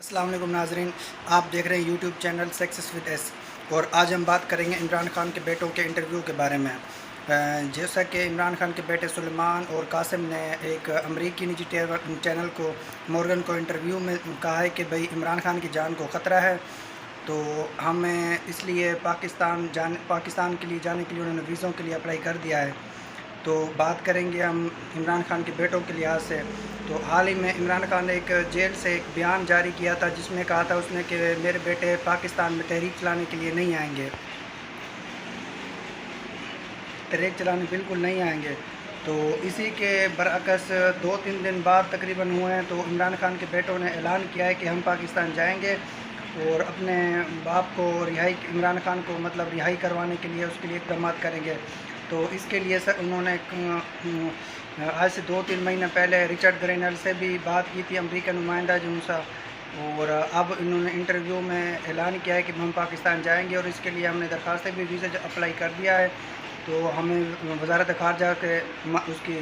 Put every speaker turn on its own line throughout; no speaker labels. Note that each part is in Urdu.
السلام علیکم ناظرین، آپ دیکھ رہے ہیں YouTube channel success with S, اور آج ہم بات کریں گے عمران خان کے بیٹوں کے انٹرویو کے بارے میں۔ جیسا کہ عمران خان کے بیٹے سلیمان اور قاسم نے ایک امریکی نجی چینل کو مورگن کو انٹرویو میں کہا ہے کہ بھئی عمران خان کی جان کو خطرہ ہے، تو ہمیں اس لیے پاکستان کے لیے جانے کے لیے انہوں نے ویزوں کے لیے اپلائی کر دیا ہے۔ تو بات کریں گے ہم عمران خان کے بیٹوں کے لحاظ سے، تو حال ہی میں عمران خان نے ایک جیل سے ایک بیان جاری کیا تھا جس میں کہا تھا اس نے کہ میرے بیٹے پاکستان میں تحریک چلانے کے لیے نہیں آئیں گے، تحریک چلانے بالکل نہیں آئیں گے۔ تو اسی کے برعکس 2-3 دن بعد تقریباً ہوئے ہیں تو عمران خان کے بیٹوں نے اعلان کیا ہے کہ ہم پاکستان جائیں گے اور اپنے باپ کو عمران خان کو رہائی کروانے کے لیے اس کے لیے اقدامات کریں گے۔ تو اس کے لیے انہوں نے آج سے 2-3 مہینے پہلے رچرڈ گرینل سے بھی بات کی تھی، امریکہ نمائندہ جونسا، اور اب انہوں نے انٹرویو میں اعلان کیا ہے کہ ہم پاکستان جائیں گے، اور اس کے لیے ہم نے درخواستیں بھی ویزا اپلائی کر دیا ہے۔ تو ہمیں وزارت خارجہ کے اس کی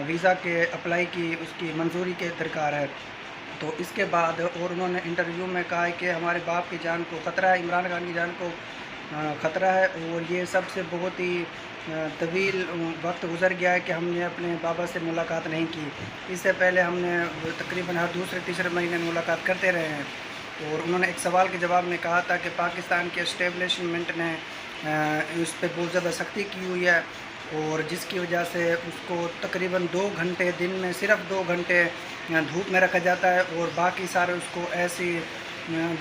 ویزا کے اپلائی کی اس کی منظوری کے درکار ہے۔ تو اس کے بعد اور انہوں نے انٹرویو میں کہا ہے کہ ہمارے باپ کی جان کو خطرہ ہے، عمران خان کی جان کو خطرہ ہے، اور یہ سب سے بہت ہی طویل وقت گزر گیا ہے کہ ہم نے اپنے بابا سے ملاقات نہیں کی۔ اس سے پہلے ہم نے تقریباً ہر دوسرے تیسرے مہینے ملاقات کرتے رہے ہیں۔ اور انہوں نے ایک سوال کے جواب میں کہا تھا کہ پاکستان کے اسٹیبلشمنٹ نے اس پہ بہت زیادہ سختی کی ہوئی ہے، اور جس کی وجہ سے اس کو تقریباً 2 گھنٹے دن میں صرف 2 گھنٹے دھوپ میں رکھا جاتا ہے، اور باقی سارے اس کو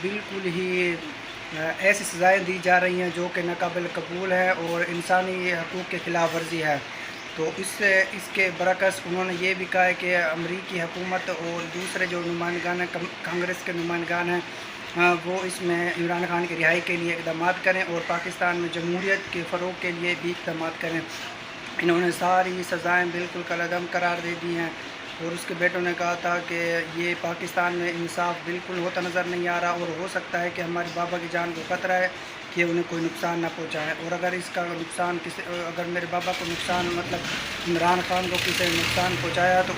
بالکل ہی ایسی سزائیں دی جا رہی ہیں جو کہ ناقابل قبول ہے اور انسانی حقوق کے خلاف ورزی ہے۔ تو اس کے برعکس انہوں نے یہ بھی کہا ہے کہ امریکی حکومت اور دوسرے جو نمائندگان ہیں، کانگریس کے نمائندگان ہیں، وہ اس میں عمران خان کی رہائی کے لیے اقدامات کریں اور پاکستان میں جمہوریت کے فروغ کے لیے بھی اقدامات کریں۔ انہوں نے ساری سزائیں بالکل کالعدم قرار دے دی ہیں، اور اس کے بیٹوں نے کہا تھا کہ یہ پاکستان میں انصاف بالکل ہوتا نظر نہیں آ رہا، اور ہو سکتا ہے کہ ہمارے بابا کی جان کو خطرہ ہے کہ انہیں کوئی نقصان نہ پہنچائے، اور اگر اس کا نقصان اگر میرے بابا کو نقصان عمران خان کو کسی نقصان پہنچایا تو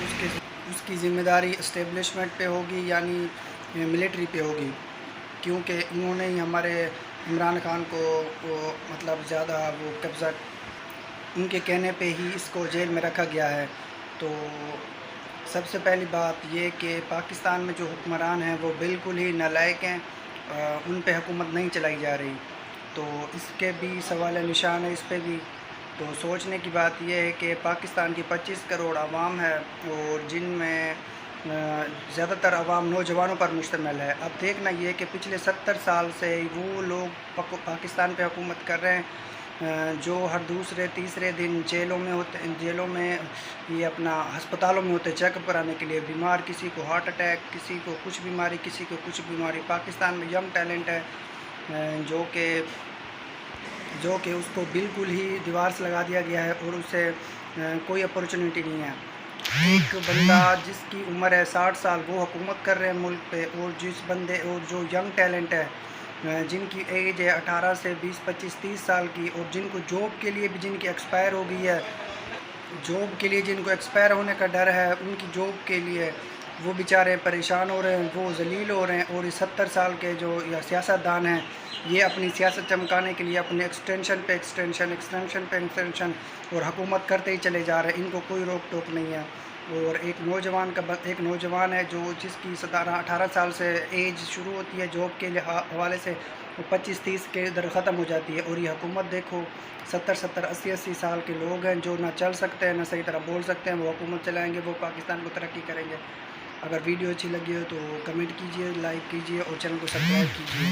اس کی ذمہ داری اسٹیبلشمنٹ پہ ہوگی، یعنی ملٹری پہ ہوگی، کیونکہ انہوں نے ہی ہمارے عمران خان کو زیادہ وہ قبضہ، ان کے کہنے پہ ہی اس کو جیل میں رکھا گیا ہے۔ تو سب سے پہلی بات یہ کہ پاکستان میں جو حکمران ہیں وہ بالکل ہی نالائق ہیں، ان پہ حکومت نہیں چلائی جا رہی، تو اس کے بھی سوال نشان ہے اس پہ بھی۔ تو سوچنے کی بات یہ ہے کہ پاکستان کی 25 کروڑ عوام ہے، اور جن میں زیادہ تر عوام نوجوانوں پر مشتمل ہے۔ اب دیکھنا یہ کہ پچھلے 70 سال سے وہ لوگ پاکستان پہ حکومت کر رہے ہیں جو ہر دوسرے تیسرے دن جیلوں میں یہ ہسپتالوں میں ہوتے چیک اپ کرانے کے لیے، بیمار، کسی کو ہارٹ اٹیک، کسی کو کچھ بیماری، کسی کو کچھ بیماری۔ پاکستان میں ینگ ٹیلنٹ ہے جو کہ اس کو بالکل ہی دیوار سے لگا دیا گیا ہے، اور اسے کوئی اپورچونیٹی نہیں ہے۔ ایک بندہ جس کی عمر ہے 60 سال وہ حکومت کر رہے ہیں ملک پہ، اور جو ینگ ٹیلنٹ ہے جن کی ایج ہے 18 سے 20، 25، 30 سال کی، اور جن کو جاب کے لیے بھی جن کی ایکسپائر ہو گئی ہے، جاب کے لیے جن کو ایکسپائر ہونے کا ڈر ہے، ان کی جاب کے لیے وہ بیچارے پریشان ہو رہے ہیں، وہ ذلیل ہو رہے ہیں، اور اس 70 سال کے جو سیاست دان ہیں یہ اپنی سیاست چمکانے کے لیے اپنے ایکسٹینشن پہ ایکسٹینشن اور حکومت کرتے ہی چلے جا رہے ہیں، ان کو کوئی روک ٹوک نہیں ہے۔ اور ایک نوجوان ہے جس کی 18 سال سے ایج شروع ہوتی ہے جاب کے حوالے سے، وہ 25-30 کے ادھر ختم ہو جاتی ہے، اور یہ حکومت دیکھو 70-70، 80-80 سال کے لوگ ہیں جو نہ چل سکتے ہیں نہ صحیح طرح بول سکتے ہیں، وہ حکومت چلائیں گے، وہ پاکستان کو ترقی کریں گے۔ اگر ویڈیو اچھی لگی ہو تو کمنٹ کیجئے، لائک کیجئے اور چینل کو سبسکرائب کیجئے۔